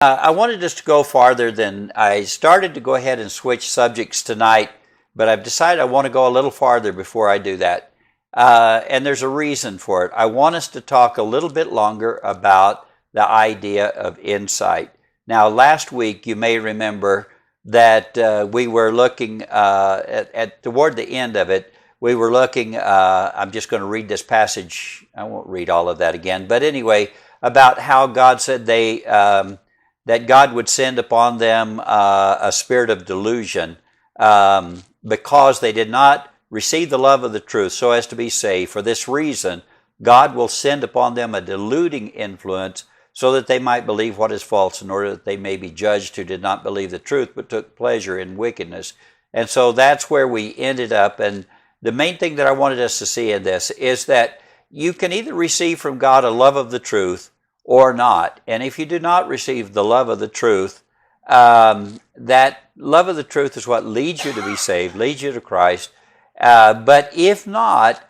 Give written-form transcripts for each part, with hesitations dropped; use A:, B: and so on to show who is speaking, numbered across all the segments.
A: I wanted us to go farther than I started to go ahead and switch subjects tonight, but I've decided I want to go a little farther before I do that. And there's a reason for it. I want us to talk a little bit longer about the idea of insight. Now, last week, you may remember that we were looking at toward the end of it, we were looking, I'm just going to read this passage. I won't read all of that again. But anyway, about how God said that God would send upon them a spirit of delusion because they did not receive the love of the truth so as to be saved. For this reason, God will send upon them a deluding influence so that they might believe what is false, in order that they may be judged who did not believe the truth but took pleasure in wickedness. And so that's where we ended up. And the main thing that I wanted us to see in this is that you can either receive from God a love of the truth or not. And if you do not receive the love of the truth, that love of the truth is what leads you to be saved, leads you to Christ. But if not,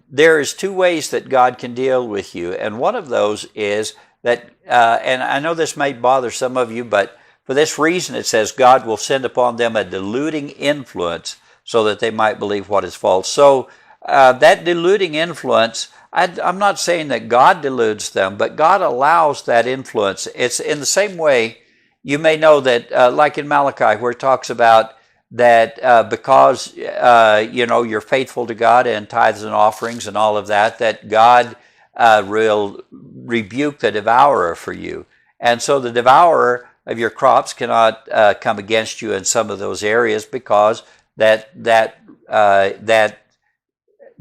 A: there is two ways that God can deal with you. And one of those is that, and I know this may bother some of you, but for this reason it says God will send upon them a deluding influence so that they might believe what is false. So that deluding influence, I'm not saying that God deludes them, but God allows that influence. It's in the same way, you may know that, like in Malachi, where it talks about that because you're faithful to God and tithes and offerings and all of that, that God will rebuke the devourer for you. And so the devourer of your crops cannot come against you in some of those areas because that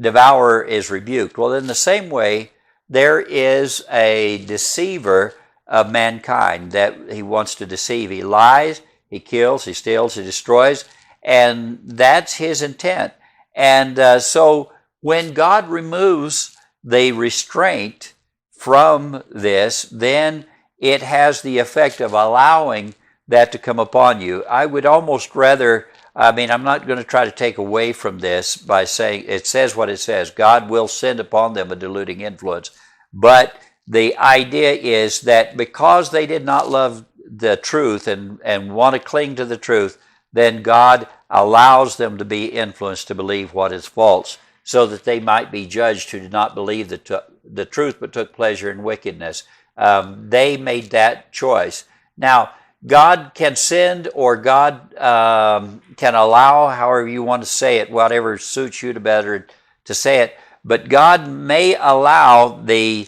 A: devourer is rebuked. Well, in the same way, there is a deceiver of mankind that he wants to deceive. He lies, he kills, he steals, he destroys, and that's his intent. And so when God removes the restraint from this, then it has the effect of allowing that to come upon you. I would almost rather, I'm not going to try to take away from this by saying it says what it says. God will send upon them a deluding influence. But the idea is that because they did not love the truth and want to cling to the truth, then God allows them to be influenced to believe what is false, so that they might be judged who did not believe the truth but took pleasure in wickedness. They made that choice. Now, God can send, or God can allow, however you want to say it, whatever suits you to better to say it. But God may allow the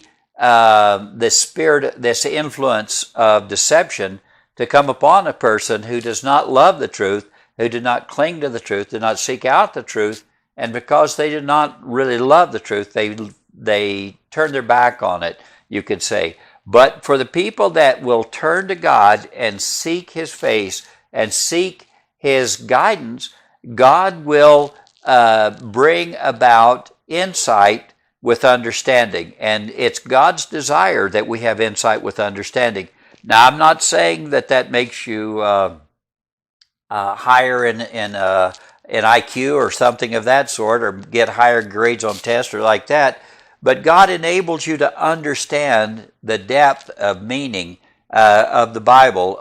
A: spirit, this influence of deception, to come upon a person who does not love the truth, who did not cling to the truth, did not seek out the truth, and because they did not really love the truth, they turned their back on it, you could say. But for the people that will turn to God and seek His face and seek His guidance, God will bring about insight with understanding. And it's God's desire that we have insight with understanding. Now, I'm not saying that makes you higher in IQ or something of that sort, or get higher grades on tests or like that. But God enables you to understand the depth of meaning of the Bible.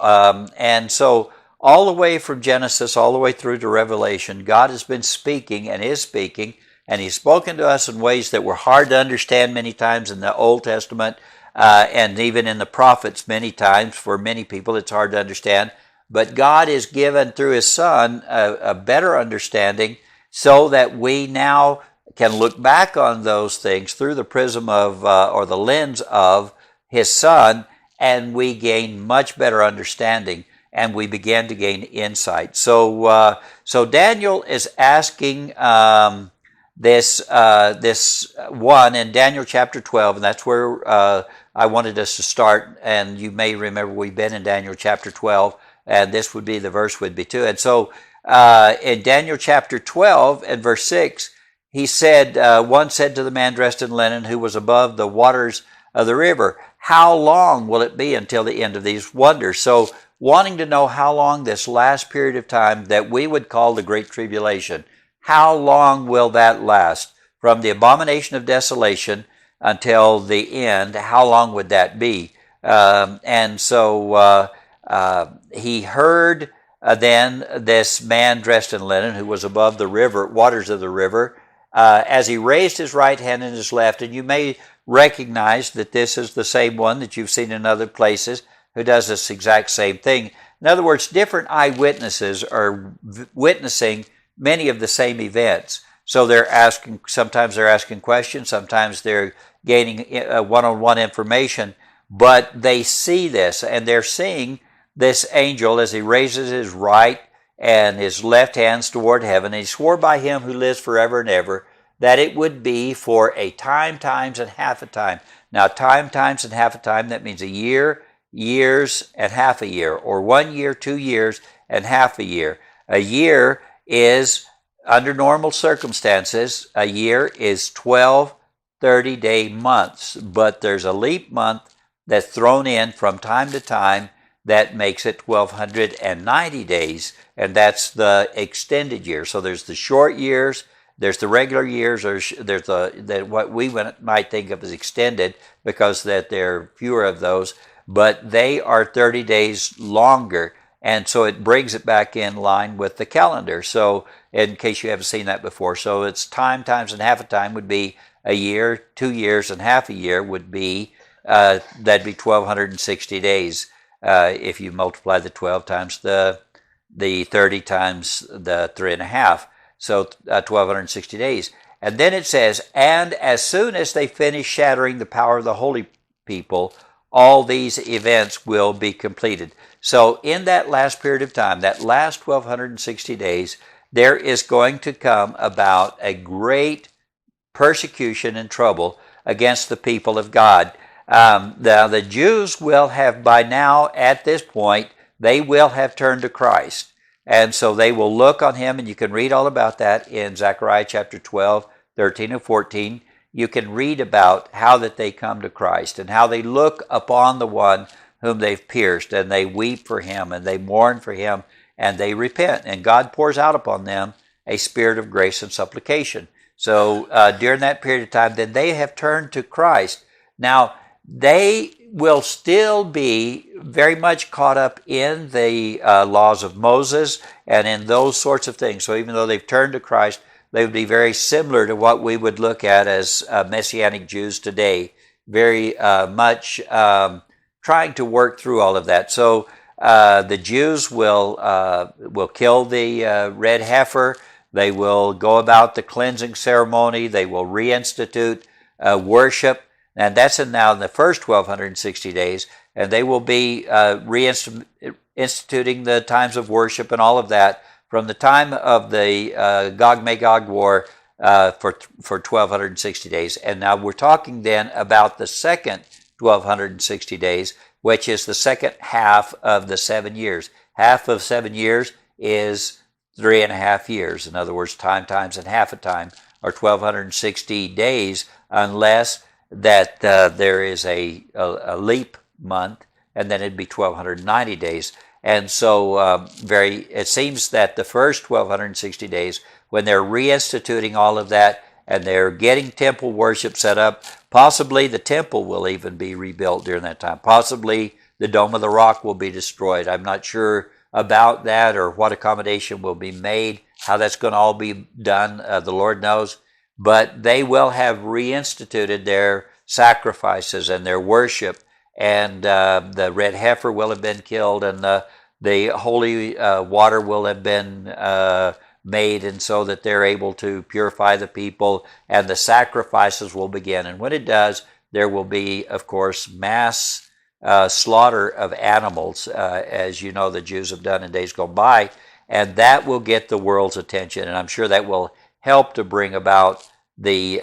A: And so all the way from Genesis, all the way through to Revelation, God has been speaking and is speaking, and He's spoken to us in ways that were hard to understand many times in the Old Testament, and even in the prophets many times. For many people, it's hard to understand. But God has given, through His Son, a better understanding, so that we now can look back on those things through the prism of, or the lens of His Son, and we gain much better understanding, and we begin to gain insight. So Daniel is asking this one in Daniel chapter 12, and that's where I wanted us to start. And you may remember we've been in Daniel chapter 12, and this would be the verse would be too. And so in Daniel chapter 12 and verse 6, he said, one said to the man dressed in linen who was above the waters of the river, "How long will it be until the end of these wonders?" So wanting to know how long this last period of time that we would call the Great Tribulation, how long will that last? From the abomination of desolation until the end, how long would that be? And so He heard then this man dressed in linen who was above the river, waters of the river, as he raised his right hand and his left. And you may recognize that this is the same one that you've seen in other places who does this exact same thing. In other words, different eyewitnesses are witnessing many of the same events. So sometimes they're asking questions, sometimes they're gaining one-on-one information, but they see this, and they're seeing this angel as he raises his right and his left hands toward heaven. And he swore by him who lives forever and ever that it would be for a time, times, and half a time. Now, time, times, and half a time, that means a year, years, and half a year, or 1 year, 2 years, and half a year. A year is, under normal circumstances, a year is 12 30-day months, but there's a leap month that's thrown in from time to time that makes it 1,290 days, and that's the extended year. So there's the short years, there's the regular years, there's what we might think of as extended, because that there are fewer of those, but they are 30 days longer, and so it brings it back in line with the calendar. So in case you haven't seen that before, so it's time, times, and half a time would be a year, 2 years, and half a year would be, that'd be 1,260 days. If you multiply the 12 times the 30 times the 3.5, so 1,260 days. And then it says, and as soon as they finish shattering the power of the holy people, all these events will be completed. So in that last period of time, that last 1,260 days, there is going to come about a great persecution and trouble against the people of God. The Jews will have by now, at this point, they will have turned to Christ. And so they will look on him, and you can read all about that in Zechariah chapter 12, 13, and 14. You can read about how that they come to Christ and how they look upon the one whom they've pierced, and they weep for him, and they mourn for him, and they repent. And God pours out upon them a spirit of grace and supplication. So during that period of time, then they have turned to Christ. Now, they will still be very much caught up in the laws of Moses and in those sorts of things. So even though they've turned to Christ, they would be very similar to what we would look at as Messianic Jews today, very much trying to work through all of that. So the Jews will kill the red heifer. They will go about the cleansing ceremony. They will reinstitute worship. And that's now in the first 1,260 days. And they will be reinstituting the times of worship and all of that from the time of the Gog-Magog war for 1,260 days. And now we're talking then about the second 1,260 days, which is the second half of the 7 years. Half of 7 years is 3.5 years. In other words, time, times, and half a time, or 1,260 days, unless that there is a leap month, and then it'd be 1,290 days. And so it seems that the first 1,260 days, when they're reinstituting all of that, and they're getting temple worship set up, possibly the temple will even be rebuilt during that time. Possibly the Dome of the Rock will be destroyed. I'm not sure about that, or what accommodation will be made, how that's going to all be done, the Lord knows. But they will have reinstituted their sacrifices and their worship, and the red heifer will have been killed, and the holy water will have been made, and so that they're able to purify the people, and the sacrifices will begin. And when it does, there will be, of course, mass slaughter of animals, as you know the Jews have done in days gone by, and that will get the world's attention, and I'm sure that will help to bring about the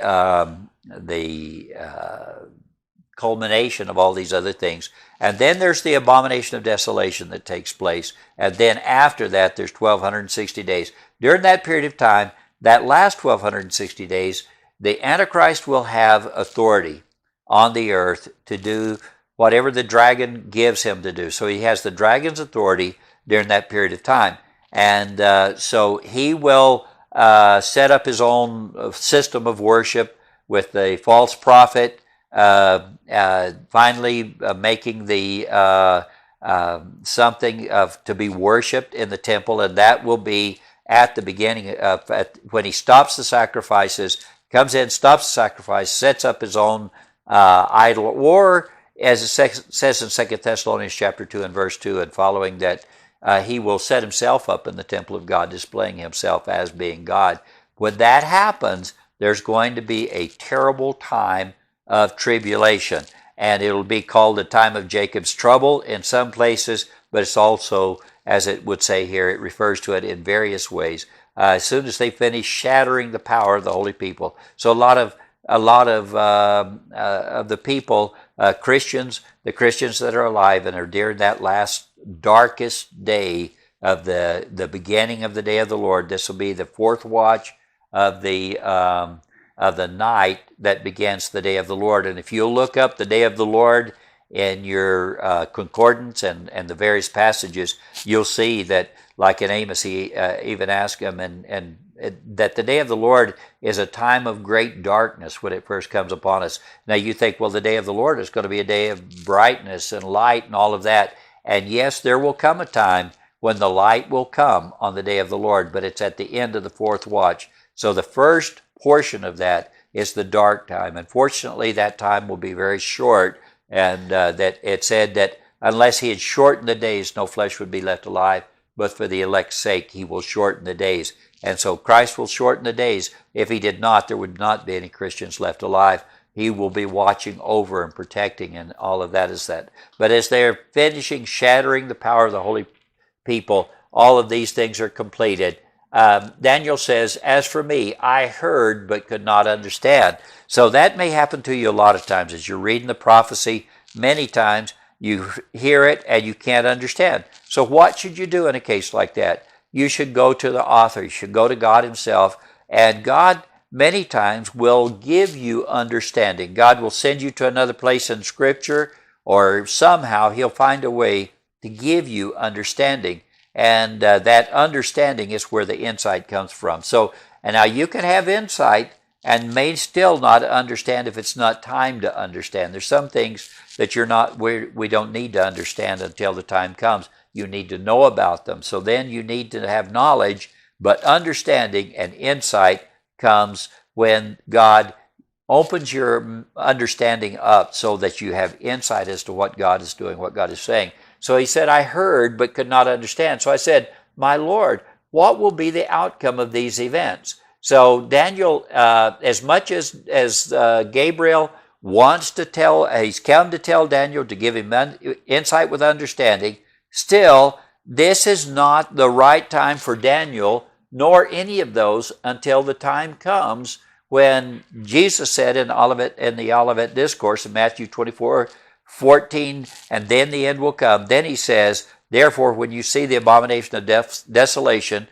A: culmination of all these other things. And then there's the abomination of desolation that takes place, and then after that there's 1,260 days. During that period of time, that last 1,260 days, the Antichrist will have authority on the earth to do whatever the dragon gives him to do. So he has the dragon's authority during that period of time, and so he will set up his own system of worship with the false prophet, finally making the something to be worshipped in the temple, and that will be at the beginning of when he stops the sacrifices, comes in, stops the sacrifice, sets up his own idol, or as it says in 2 Thessalonians chapter 2 and verse 2 and following, that he will set himself up in the temple of God, displaying himself as being God. When that happens, there's going to be a terrible time of tribulation, and it'll be called the time of Jacob's trouble in some places, but it's also, as it would say here, it refers to it in various ways. As soon as they finish shattering the power of the holy people. So a lot of the people, Christians, the Christians that are alive and are during that last darkest day of the beginning of the day of the Lord. This will be the fourth watch of the night that begins the day of the Lord. And if you'll look up the day of the Lord in your concordance and the various passages, you'll see that, like in Amos, he even asked him, and that the day of the Lord is a time of great darkness when it first comes upon us. Now you think, well, the day of the Lord is going to be a day of brightness and light and all of that. And yes, there will come a time when the light will come on the day of the Lord, but it's at the end of the fourth watch. So the first portion of that is the dark time. Unfortunately, that time will be very short, and that it said that unless he had shortened the days, no flesh would be left alive, but for the elect's sake, he will shorten the days. And so Christ will shorten the days. If he did not, there would not be any Christians left alive. He will be watching over and protecting, and all of that is that. But as they are finishing shattering the power of the holy people, all of these things are completed. Daniel says, as for me, I heard but could not understand. So that may happen to you a lot of times. As you're reading the prophecy, many times you hear it and you can't understand. So what should you do in a case like that? You should go to the author. You should go to God himself. And God many times will give you understanding. God will send you to another place in Scripture, or somehow he'll find a way to give you understanding. And that understanding is where the insight comes from. So, and now you can have insight and may still not understand if it's not time to understand. There's some things that we don't need to understand until the time comes. You need to know about them. So then you need to have knowledge, but understanding and insight comes when God opens your understanding up so that you have insight as to what God is doing, what God is saying. So he said, I heard but could not understand. So I said, my Lord, what will be the outcome of these events? So Daniel, as much as Gabriel wants to tell, he's come to tell Daniel to give him insight with understanding, still, this is not the right time for Daniel, nor any of those, until the time comes when Jesus said in the Olivet Discourse in Matthew 24:14, and then the end will come. Then he says, therefore, when you see the abomination of desolation,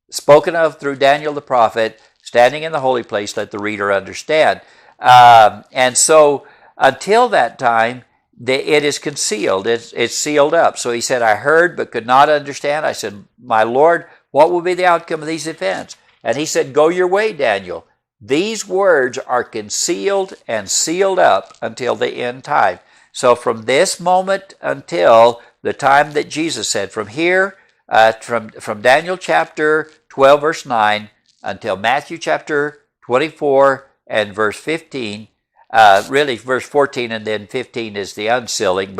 A: spoken of through Daniel the prophet, standing in the holy place, let the reader understand. And so, until that time, it is concealed. It's sealed up. So he said, I heard but could not understand. I said, my Lord, what will be the outcome of these events? And he said, go your way, Daniel. These words are concealed and sealed up until the end time. So from this moment until the time that Jesus said, from here, from Daniel chapter 12, verse 9, until Matthew chapter 24 and verse 15, really verse 14 and then 15 is the unsealing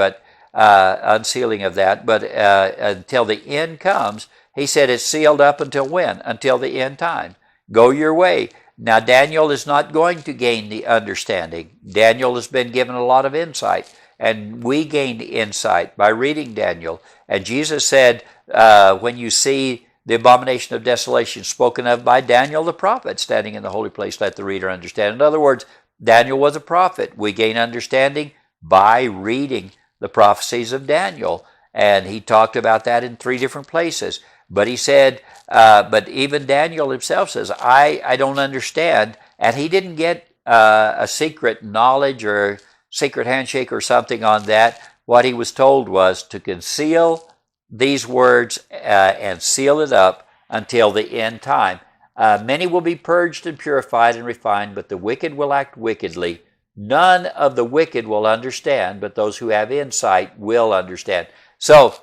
A: of that, but until the end comes, he said it's sealed up until when? Until the end time. Go your way. Now Daniel is not going to gain the understanding. Daniel has been given a lot of insight, and we gained insight by reading Daniel. And Jesus said, when you see the abomination of desolation spoken of by Daniel the prophet, standing in the holy place, let the reader understand. In other words, Daniel was a prophet. We gain understanding by reading the prophecies of Daniel. And he talked about that in 3 different places. But he said, but even Daniel himself says, I don't understand. And he didn't get a secret knowledge or secret handshake or something on that. What he was told was to conceal these words and seal it up until the end time. Many will be purged and purified and refined, but the wicked will act wickedly. None of the wicked will understand, but those who have insight will understand. So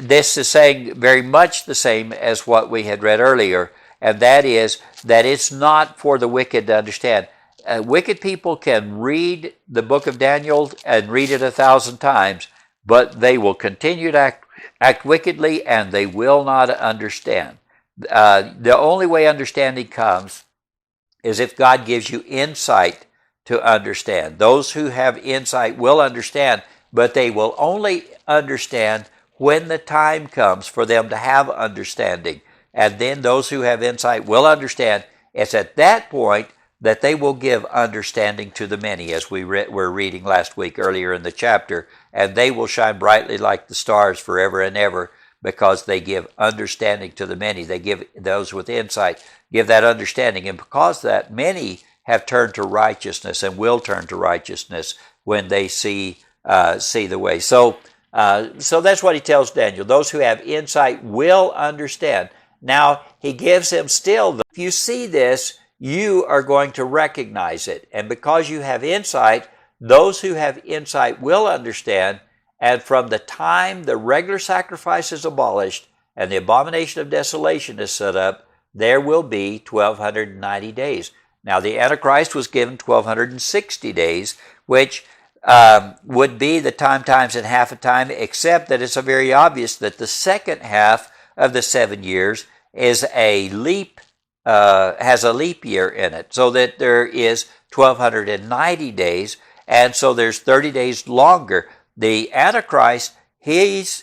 A: this is saying very much the same as what we had read earlier, and that is that it's not for the wicked to understand. Wicked people can read the book of Daniel and read it 1,000 times, but they will continue to act wickedly, and they will not understand. The only way understanding comes is if God gives you insight to understand. Those who have insight will understand, but they will only understand when the time comes for them to have understanding. And then those who have insight will understand. It's at that point that they will give understanding to the many, as we were reading last week earlier in the chapter, and they will shine brightly like the stars forever and ever, because they give understanding to the many. They give those with insight, give that understanding. And because that, many have turned to righteousness and will turn to righteousness when they see the way. So that's what he tells Daniel. Those who have insight will understand. Now, he gives him still, if you see this, you are going to recognize it. And because you have insight, those who have insight will understand. And from the time the regular sacrifice is abolished and the abomination of desolation is set up, there will be 1,290 days. Now, the Antichrist was given 1,260 days, which would be the time times and half a time, except that it's very obvious that the second half of the 7 years is has a leap year in it, so that there is 1,290 days, and so there's 30 days longer. The Antichrist, his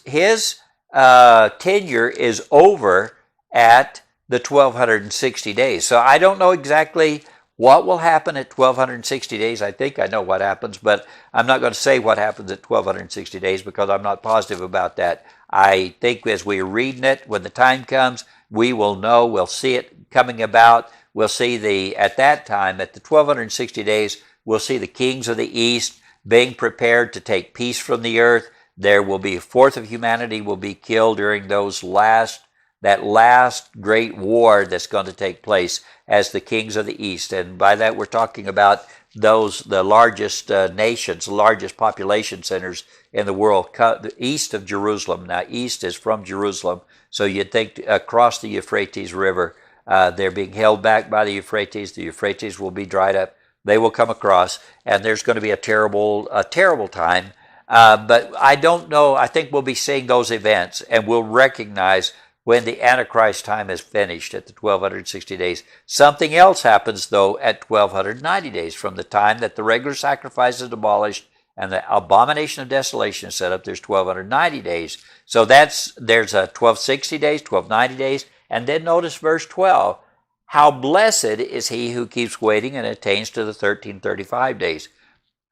A: tenure is over at the 1,260 days. So I don't know exactly what will happen at 1,260 days. I think I know what happens, but I'm not going to say what happens at 1,260 days because I'm not positive about that. I think as we're reading it, when the time comes, we will know, we'll see it coming about. We'll see at that time, at the 1,260 days, we'll see the kings of the east being prepared to take peace from the earth. There will be a fourth of humanity will be killed during that last great war that's going to take place as the kings of the east. And by that we're talking about the largest nations, the largest population centers in the world, the east of Jerusalem. Now, east is from Jerusalem, so you'd think across the Euphrates River. They're being held back by the Euphrates. The Euphrates will be dried up. They will come across, and there's going to be a terrible time. But I don't know. I think we'll be seeing those events, and we'll recognize when the Antichrist time is finished at the 1,260 days. Something else happens, though, at 1,290 days. From the time that the regular sacrifice is abolished and the abomination of desolation is set up, there's 1,290 days. So there's a 1,260 days, 1,290 days, and then notice verse 12. How blessed is he who keeps waiting and attains to the 1,335 days.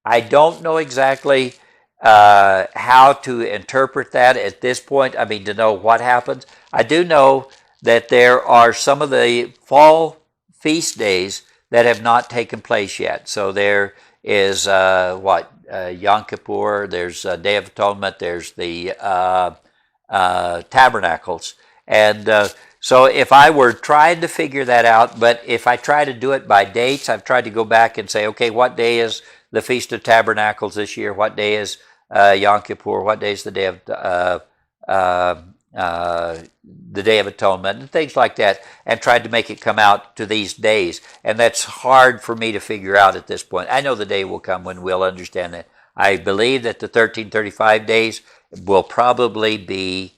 A: I don't know exactly how to interpret that at this point. I mean, to know what happens. I do know that there are some of the fall feast days that have not taken place yet. So there is Yom Kippur, there's Day of Atonement, there's the Tabernacles. And so if I were trying to figure that out, but if I try to do it by dates, I've tried to go back and say, okay, what day is the Feast of Tabernacles this year? What day is Yom Kippur? What day is the Day of Atonement? And things like that, and tried to make it come out to these days. And that's hard for me to figure out at this point. I know the day will come when we'll understand that. I believe that the 1335 days will probably be,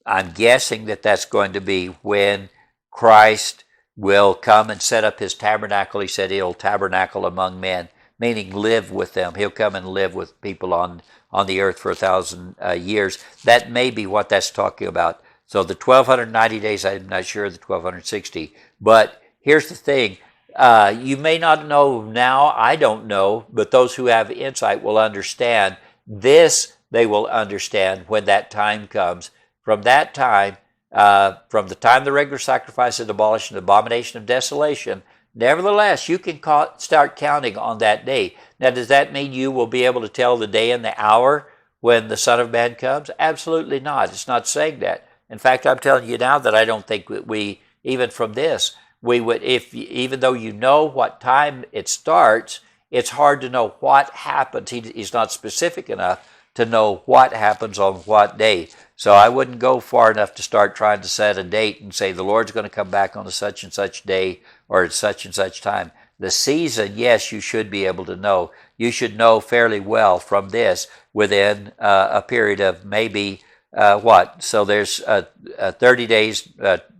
A: I'm guessing that that's going to be when Christ will come and set up his tabernacle. He said he'll tabernacle among men, meaning live with them. He'll come and live with people on the earth for 1,000 years. That may be what that's talking about. So the 1,290 days, I'm not sure, the 1,260. But here's the thing. You may not know now, I don't know, but those who have insight will understand. This they will understand when that time comes. From that time, from the time the regular sacrifice is abolished and the abomination of desolation, nevertheless, you can start counting on that day. Now, does that mean you will be able to tell the day and the hour when the Son of Man comes? Absolutely not. It's not saying that. In fact, I'm telling you now that I don't think we, even from this, we would, even though you know what time it starts, it's hard to know what happens. He's not specific enough to know what happens on what day. So I wouldn't go far enough to start trying to set a date and say the Lord's going to come back on a such and such day or at such and such time. The season, yes, you should be able to know. You should know fairly well from this within a period of maybe what? So there's 30 days,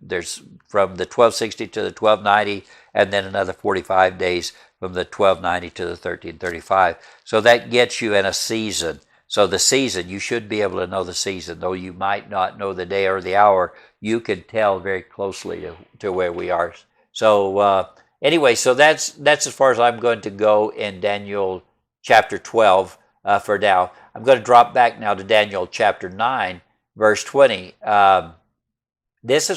A: there's from the 1260 to the 1290, and then another 45 days from the 1290 to the 1335. So that gets you in a season. So the season, you should be able to know the season. Though you might not know the day or the hour, you can tell very closely to where we are. So anyway, so that's as far as I'm going to go in Daniel chapter 12 for now. I'm going to drop back now to Daniel chapter 9, verse 20. This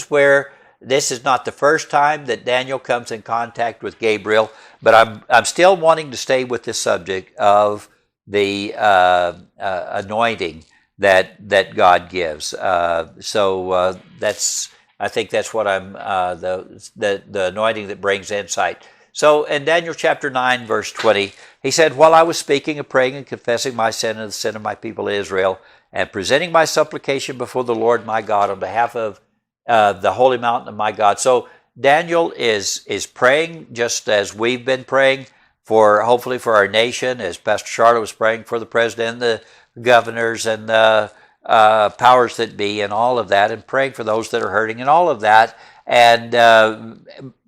A: is not the first time that Daniel comes in contact with Gabriel, but I'm still wanting to stay with this subject of the anointing that God gives. So I think that's what I'm the anointing that brings insight. So in Daniel chapter 9, verse 20, he said, "While I was speaking and praying and confessing my sin and the sin of my people Israel, and presenting my supplication before the Lord my God on behalf of the holy mountain of my God." So Daniel is praying just as we've been praying hopefully for our nation, as Pastor Charlotte was praying for the president, the governors, and the powers that be, and all of that, and praying for those that are hurting, and all of that. And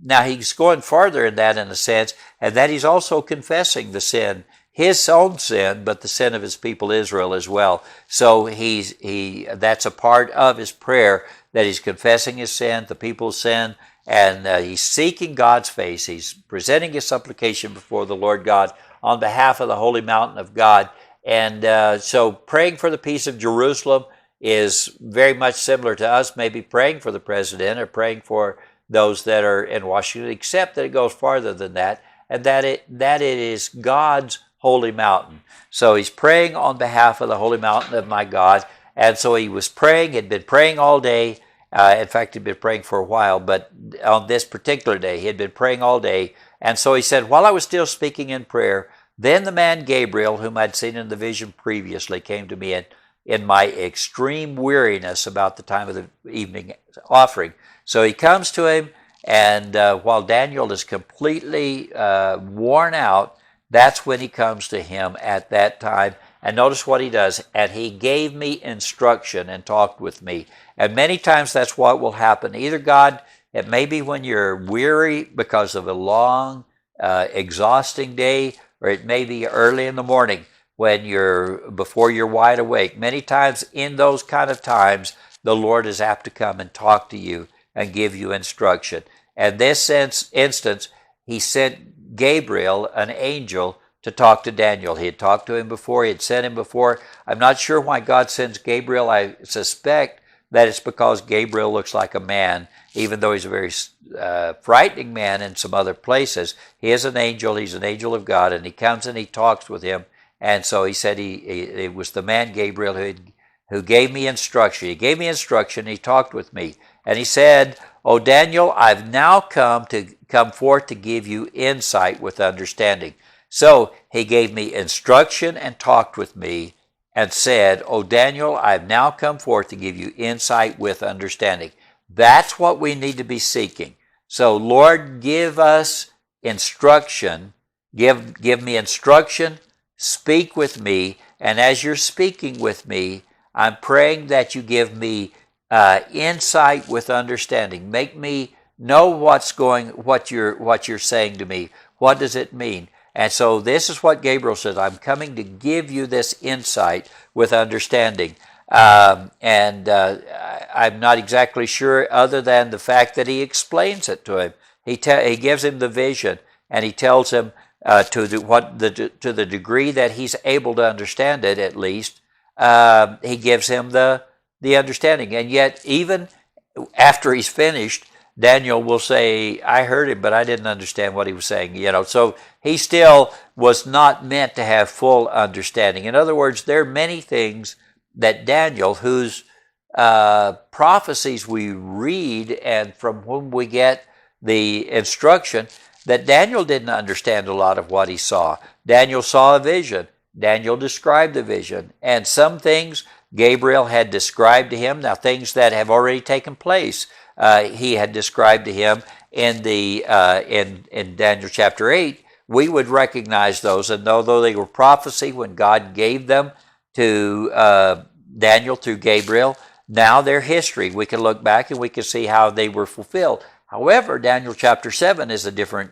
A: now he's going farther in that, in a sense, and that he's also confessing the sin, his own sin, but the sin of his people Israel as well. So that's a part of his prayer, that he's confessing his sin, the people's sin, and he's seeking God's face. He's presenting his supplication before the Lord God on behalf of the holy mountain of God. And so praying for the peace of Jerusalem is very much similar to us maybe praying for the president or praying for those that are in Washington, except that it goes farther than that, and that it is God's holy mountain. So he's praying on behalf of the holy mountain of my God. And so he was praying, had been praying all day. In fact, he'd been praying for a while, but on this particular day, he had been praying all day. And so he said, "While I was still speaking in prayer, then the man Gabriel, whom I'd seen in the vision previously, came to me in my extreme weariness about the time of the evening offering." So he comes to him, and while Daniel is completely worn out, that's when he comes to him at that time. And notice what he does. "And he gave me instruction and talked with me." And many times that's what will happen. Either God, it may be when you're weary because of a long, exhausting day, or it may be early in the morning before you're wide awake. Many times in those kind of times, the Lord is apt to come and talk to you and give you instruction. And this instance, he sent Gabriel, an angel, to talk to Daniel. He had talked to him before. He had sent him before. I'm not sure why God sends Gabriel. I suspect that it's because Gabriel looks like a man, even though he's a very frightening man in some other places. He is an angel. He's an angel of God, and he comes and he talks with him. And so he said it was the man Gabriel who gave me instruction. He gave me instruction. He talked with me. And he said, "O Daniel, I've now come forth to give you insight with understanding." So he gave me instruction and talked with me and said, "O Daniel, I've now come forth to give you insight with understanding." That's what we need to be seeking. So Lord, give us instruction. Give me instruction. Speak with me. And as you're speaking with me, I'm praying that you give me insight with understanding. Make me know what you're saying to me. What does it mean? And so this is what Gabriel says. I'm coming to give you this insight with understanding. I'm not exactly sure, other than the fact that he explains it to him. He gives him the vision, and he tells him to the degree that he's able to understand it, at least. He gives him the understanding. And yet, even after he's finished, Daniel will say, "I heard him, but I didn't understand what he was saying." So he still was not meant to have full understanding. In other words, there are many things that Daniel, whose prophecies we read and from whom we get the instruction, that Daniel didn't understand a lot of what he saw. Daniel saw a vision. Daniel described the vision. And some things Gabriel had described to him. Now, things that have already taken place, he had described to him in Daniel chapter 8. We would recognize those, and although they were prophecy when God gave them to Daniel through Gabriel, now they're history. We can look back and we can see how they were fulfilled. However, Daniel chapter 7 is a different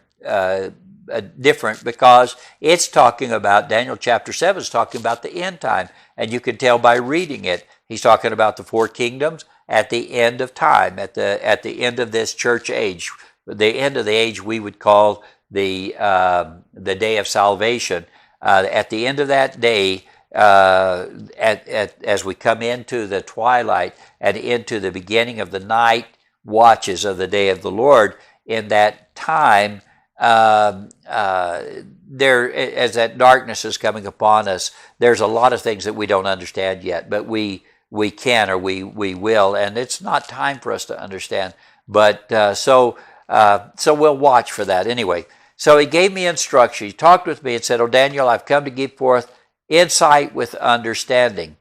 A: because it's talking about, Daniel chapter 7 is talking about the end time. And you can tell by reading it, he's talking about the four kingdoms at the end of time, at the end of this church age. The end of the age we would call the day of salvation. At the end of that day, as we come into the twilight and into the beginning of the night watches of the day of the Lord, in that time, as that darkness is coming upon us, there's a lot of things that we don't understand yet, but we can, or we will, and it's not time for us to understand. But so we'll watch for that anyway. So he gave me instruction. He talked with me and said, "Oh, Daniel, I've come to give forth insight with understanding."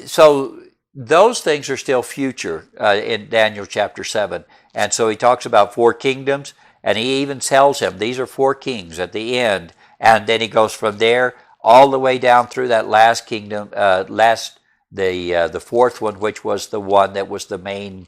A: So those things are still future in Daniel chapter 7. And so he talks about four kingdoms, and he even tells him these are four kings at the end. And then he goes from there all the way down through that last kingdom, the fourth one, which was the one that was the main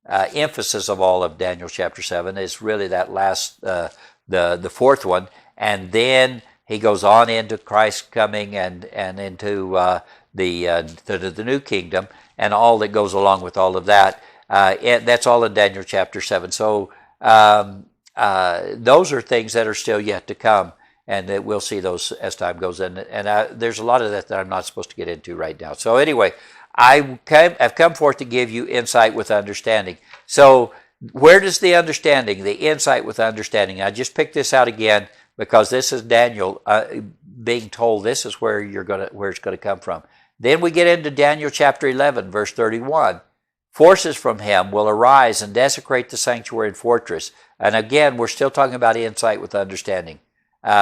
A: emphasis of all of Daniel chapter 7, is really that last, the fourth one. And then he goes on into Christ coming and into the new kingdom and all that goes along with all of that. That's all in Daniel chapter 7. So those are things that are still yet to come, and that we'll see those as time goes in. And there's a lot of that I'm not supposed to get into right now. So anyway, I've come forth to give you insight with understanding. So where does the understanding, the insight with understanding? I just picked this out again because this is Daniel being told this is where it's going to come from. Then we get into Daniel chapter 11, verse 31. Forces from him will arise and desecrate the sanctuary and fortress. And again, we're still talking about insight with understanding.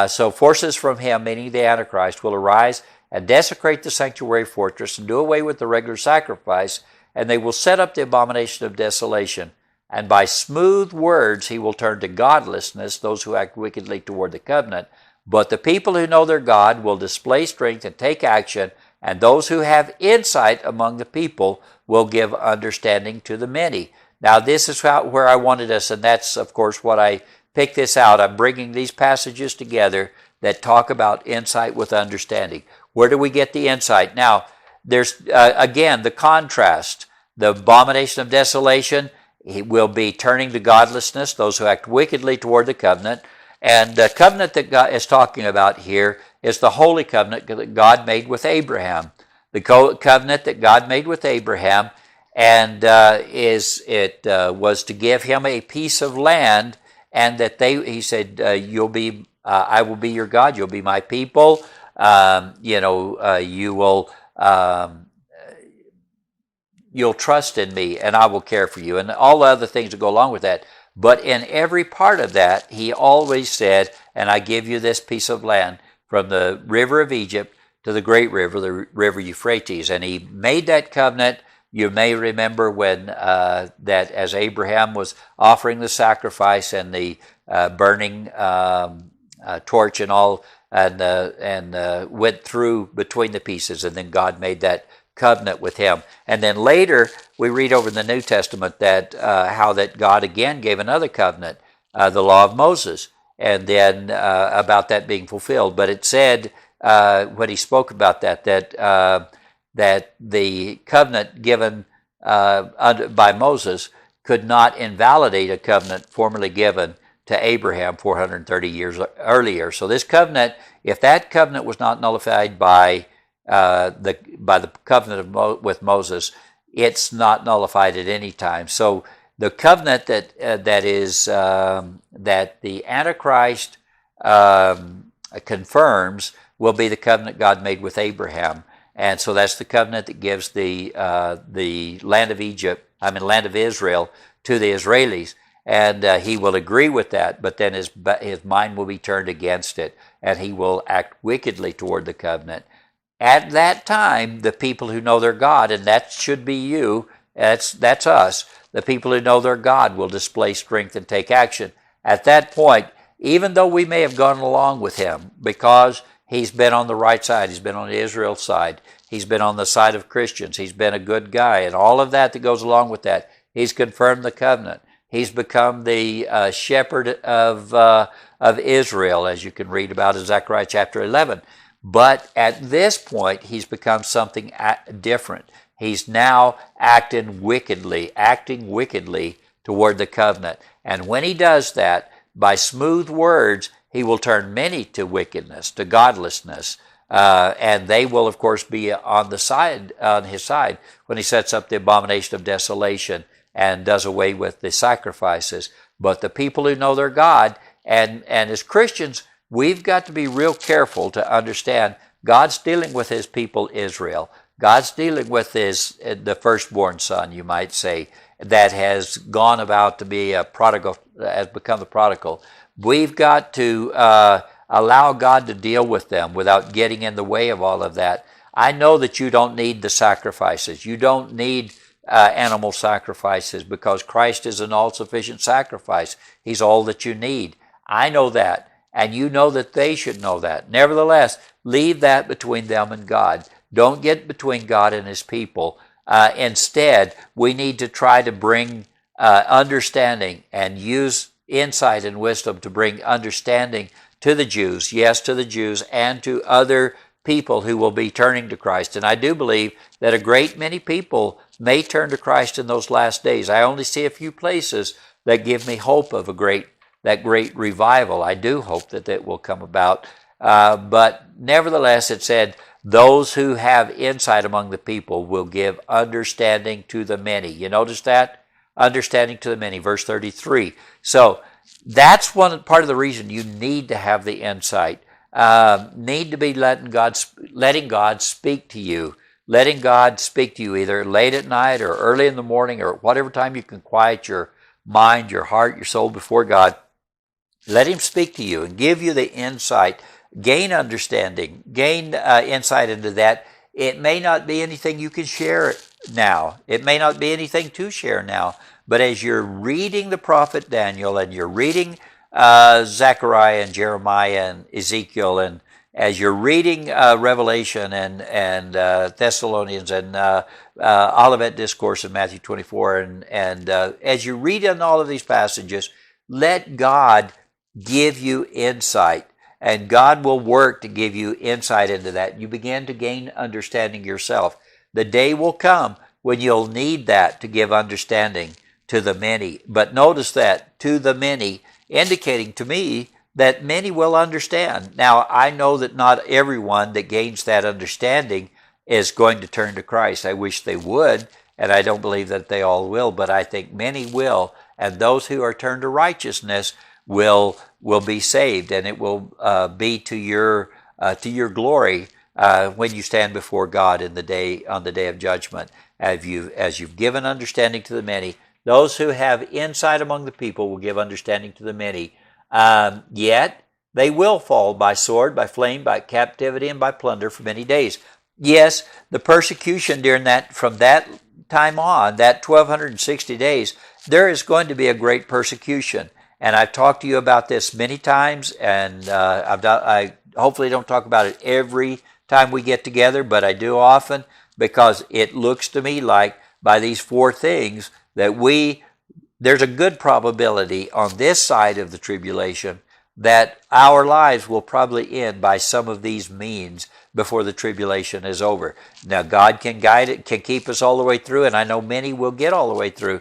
A: So forces from him, meaning the Antichrist, will arise and desecrate the sanctuary fortress and do away with the regular sacrifice, and they will set up the abomination of desolation. And by smooth words he will turn to godlessness those who act wickedly toward the covenant. But the people who know their God will display strength and take action, and those who have insight among the people will give understanding to the many. Now this is where I wanted us, and that's of course what I picked this out. I'm bringing these passages together that talk about insight with understanding. Where do we get the insight? Now, there's, again, the contrast. The abomination of desolation, he will be turning to godlessness, those who act wickedly toward the covenant. And the covenant that God is talking about here is the holy covenant that God made with Abraham. The covenant that God made with Abraham, and was to give him a piece of land, and that he said, I will be your God, you'll be my people. You'll trust in me, and I will care for you, and all the other things that go along with that. But in every part of that, he always said, and I give you this piece of land from the river of Egypt to the great river, the river Euphrates. And he made that covenant. You may remember when that as Abraham was offering the sacrifice and the burning torch and all, and went through between the pieces, and then God made that covenant with him. And then later we read over in the New Testament that how that God again gave another covenant, the law of Moses, and then about that being fulfilled. But it said when he spoke about that the covenant given by Moses could not invalidate a covenant formerly given to Abraham 430 years earlier. So this covenant, if that covenant was not nullified by the covenant with Moses, it's not nullified at any time. So the covenant that the Antichrist confirms will be the covenant God made with Abraham, and so that's the covenant that gives the land of Israel to the Israelis. and he will agree with that, but then his mind will be turned against it, and he will act wickedly toward the covenant. At that time, the people who know their God, and that should be you, that's us, the people who know their God will display strength and take action. At that point, even though we may have gone along with him because he's been on the right side, he's been on Israel's side, he's been on the side of Christians, he's been a good guy, and all of that goes along with that. He's confirmed the covenant. He's become the shepherd of Israel, as you can read about in Zechariah chapter 11. But at this point, he's become something different. He's now acting wickedly toward the covenant. And when he does that, by smooth words, he will turn many to wickedness, to godlessness. And they will, of course, be on his side when he sets up the abomination of desolation and does away with the sacrifices. But the people who know their God, and as Christians, we've got to be real careful to understand God's dealing with his people Israel. God's dealing with the firstborn son, you might say, that has gone about to be a prodigal, has become the prodigal. We've got to allow God to deal with them without getting in the way of all of that. I know that you don't need the sacrifices. You don't need animal sacrifices because Christ is an all-sufficient sacrifice. He's all that you need. I know that. And you know that they should know that. Nevertheless, leave that between them and God. Don't get between God and his people. Instead, we need to try to bring understanding and use insight and wisdom to bring understanding to the Jews, yes, to the Jews, and to other people who will be turning to Christ. And I do believe that a great many people may turn to Christ in those last days. I only see a few places that give me hope of that great revival. I do hope that it will come about. But nevertheless, it said, those who have insight among the people will give understanding to the many. You notice that? Understanding to the many, verse 33. So that's part of the reason you need to have the insight. Need to be letting God speak to you. Letting God speak to you either late at night or early in the morning or whatever time you can quiet your mind, your heart, your soul before God. Let him speak to you and give you the insight. Gain understanding. Gain insight into that. It may not be anything you can share now. It may not be anything to share now. But as you're reading the prophet Daniel and you're reading Zechariah and Jeremiah and Ezekiel, and as you're reading Revelation and Thessalonians and Olivet Discourse in Matthew 24, and as you read in all of these passages, let God give you insight, and God will work to give you insight into that. You begin to gain understanding yourself. The day will come when you'll need that to give understanding to the many. But notice that, to the many, indicating to me that many will understand. Now, I know that not everyone that gains that understanding is going to turn to Christ. I wish they would, and I don't believe that they all will, but I think many will, and those who are turned to righteousness will be saved, and it will be to your glory when you stand before God on the day of judgment. As you've given understanding to the many, those who have insight among the people will give understanding to the many. Yet they will fall by sword, by flame, by captivity, and by plunder for many days. Yes, the persecution from that time on, that 1260 days, there is going to be a great persecution. And I've talked to you about this many times, and I hopefully don't talk about it every time we get together, but I do often, because it looks to me like by these four things that there's a good probability on this side of the tribulation that our lives will probably end by some of these means before the tribulation is over. Now, God can guide it, can keep us all the way through, and I know many will get all the way through.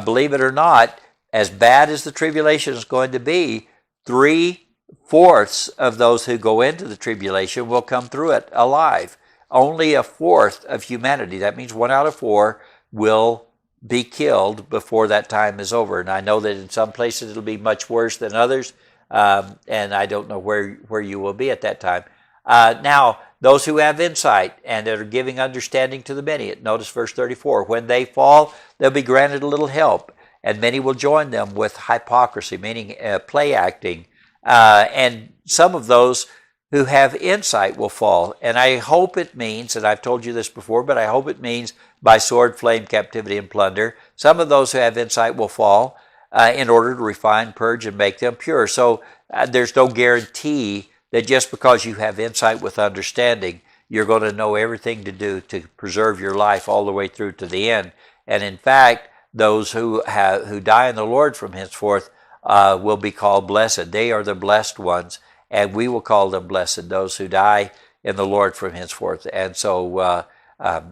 A: Believe it or not, as bad as the tribulation is going to be, 3/4 of those who go into the tribulation will come through it alive. Only 1/4 of humanity, that means 1 out of 4, will be killed before that time is over. And I know that in some places it'll be much worse than others, and I don't know where you will be at that time. Now, those who have insight and that are giving understanding to the many, notice verse 34, when they fall, they'll be granted a little help. and many will join them with hypocrisy, meaning play acting. And some of those who have insight will fall. And I hope it means, and I've told you this before, but I hope it means by sword, flame, captivity, and plunder. Some of those who have insight will fall in order to refine, purge, and make them pure. So there's no guarantee that just because you have insight with understanding, you're going to know everything to do to preserve your life all the way through to the end. And in fact, those who die in the Lord from henceforth will be called blessed. They are the blessed ones, and we will call them blessed, those who die in the Lord from henceforth. And so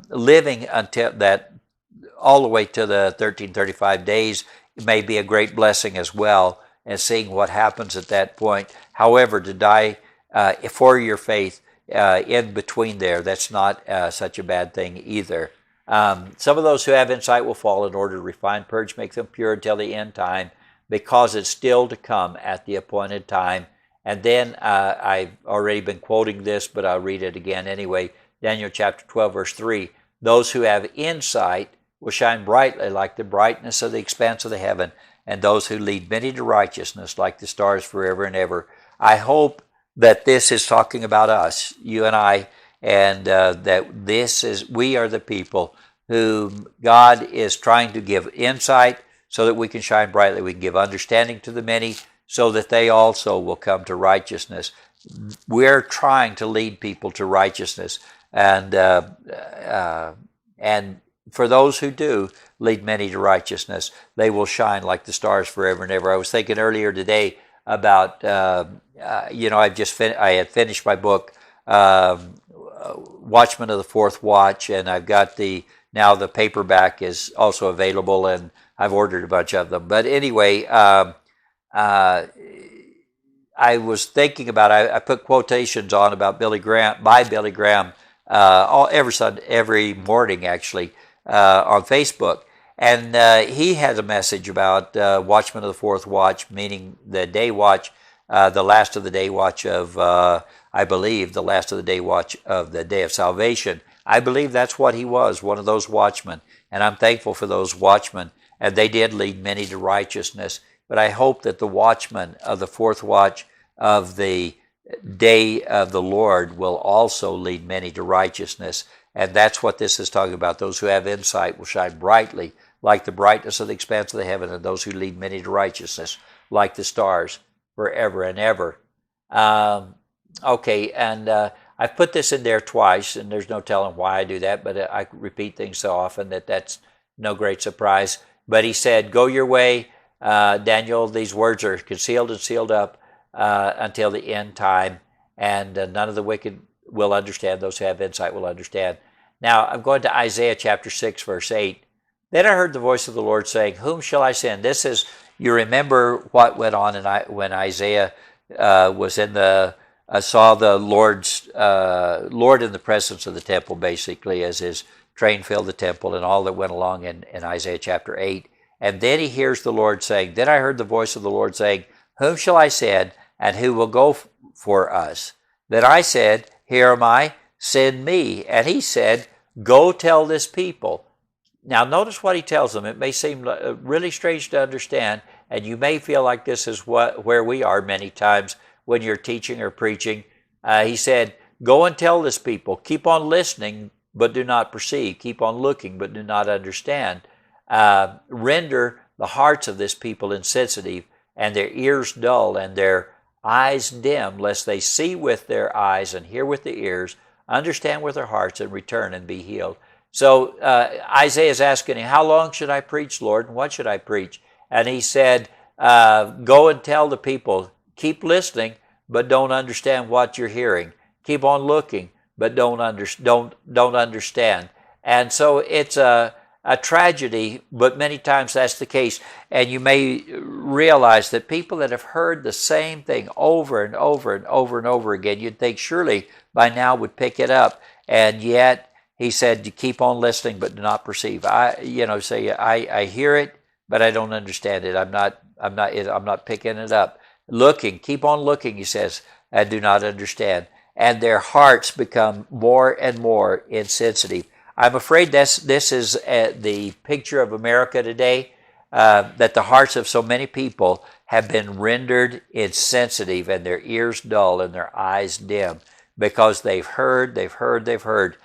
A: living until that, all the way to the 1335 days, may be a great blessing as well, and seeing what happens at that point. However, to die for your faith in between there, that's not such a bad thing either. Some of those who have insight will fall in order to refine, purge, make them pure until the end time, because it's still to come at the appointed time. And then I've already been quoting this, but I'll read it again anyway. Daniel chapter 12, verse 3. Those who have insight will shine brightly like the brightness of the expanse of the heaven, and those who lead many to righteousness like the stars forever and ever. I hope that this is talking about us, you and I, and that we are the people whom God is trying to give insight so that we can shine brightly. We can give understanding to the many so that they also will come to righteousness. We're trying to lead people to righteousness, and for those who do lead many to righteousness, they will shine like the stars forever and ever. I was thinking earlier today about, I had finished my book, Watchmen of the Fourth Watch, and I've got now the paperback is also available, and I've ordered a bunch of them. But anyway, I was thinking about, I put quotations on about Billy Graham, every morning actually, on Facebook. And he has a message about Watchmen of the Fourth Watch, meaning the day watch, the last of the day watch of, I believe, the last of the day watch of the day of salvation. I believe that's what he was, one of those watchmen. And I'm thankful for those watchmen. And they did lead many to righteousness. But I hope that the watchmen of the fourth watch of the day of the Lord will also lead many to righteousness. And that's what this is talking about. Those who have insight will shine brightly like the brightness of the expanse of the heaven, and those who lead many to righteousness like the stars forever and ever. Okay, and I've put this in there twice, and there's no telling why I do that, but I repeat things so often that that's no great surprise. But he said, go your way, Daniel, these words are concealed and sealed up until the end time, and none of the wicked will understand. Those who have insight will understand. Now, I'm going to Isaiah chapter 6, verse 8. Then I heard the voice of the Lord saying, whom shall I send? This is, you remember what went on when Isaiah was saw the Lord in the presence of the temple, basically, as his train filled the temple, and all that went along in Isaiah chapter 8. And then he hears the Lord saying, then I heard the voice of the Lord saying, whom shall I send, and who will go for us? Then I said, here am I, send me. And he said, go tell this people. Now notice what he tells them. It may seem really strange to understand, and you may feel like this is where we are many times when you're teaching or preaching. He said, go and tell this people. Keep on listening, but do not perceive. Keep on looking, but do not understand. Render the hearts of this people insensitive, and their ears dull, and their eyes dim, lest they see with their eyes and hear with the ears, understand with their hearts, and return and be healed. So Isaiah is asking him, how long should I preach, Lord, and what should I preach? And he said, go and tell the people, keep listening, but don't understand what you're hearing. Keep on looking, but don't understand. And so it's a tragedy, but many times that's the case. And you may realize that people that have heard the same thing over and over and over and over again, you'd think surely by now would pick it up. And yet, he said, you keep on listening, but do not perceive. I hear it, but I don't understand it. I'm not picking it up. Looking, keep on looking, he says, and do not understand. And their hearts become more and more insensitive. I'm afraid this is the picture of America today. that the hearts of so many people have been rendered insensitive and their ears dull and their eyes dim because they've heard over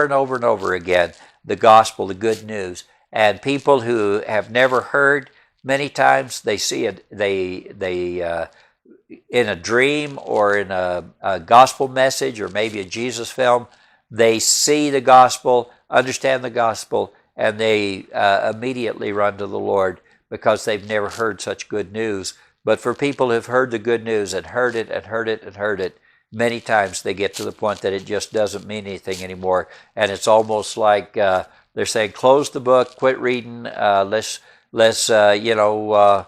A: and over and over again the gospel, the good news. And people who have never heard, many times they see it, they in a dream or in a gospel message or maybe a Jesus film, they see the gospel, understand the gospel, and they immediately run to the Lord because they've never heard such good news. But for people who've heard the good news and heard it and heard it and heard it, many times they get to the point that it just doesn't mean anything anymore. And it's almost like they're saying, close the book, quit reading, let's go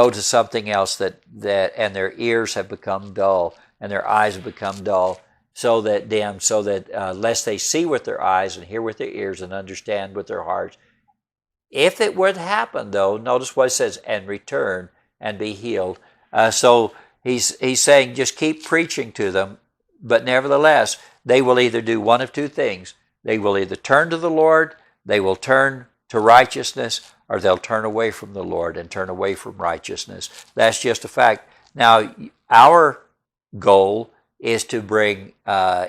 A: to something else that and their ears have become dull and their eyes have become dull, so that lest they see with their eyes and hear with their ears and understand with their hearts. If it would happen, though, notice what it says, and return and be healed. So he's saying just keep preaching to them, but nevertheless, they will either do one of two things. They will either turn to the Lord, they will turn to righteousness, or they'll turn away from the Lord and turn away from righteousness. That's just a fact. Now, our goal is to bring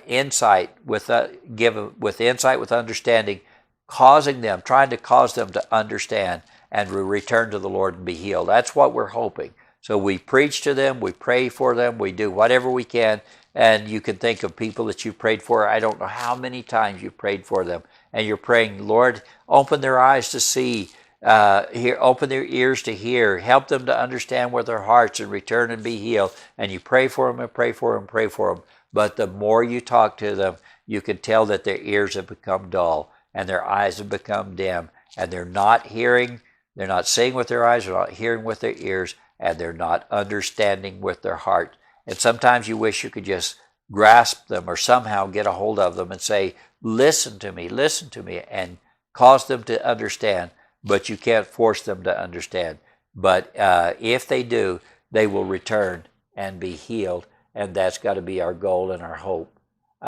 A: insight with insight, with understanding, trying to cause them to understand and return to the Lord and be healed. That's what we're hoping. So we preach to them, we pray for them, we do whatever we can, and you can think of people that you've prayed for. I don't know how many times you've prayed for them, and you're praying, Lord, open their eyes to see, open their ears to hear, help them to understand with their hearts and return and be healed. And you pray for them and pray for them and pray for them. But the more you talk to them, you can tell that their ears have become dull and their eyes have become dim, and they're not hearing, they're not seeing with their eyes, they're not hearing with their ears, and they're not understanding with their heart. And sometimes you wish you could just grasp them or somehow get a hold of them and say, listen to me, and cause them to understand. But you can't force them to understand. But if they do, they will return and be healed, and that's got to be our goal and our hope.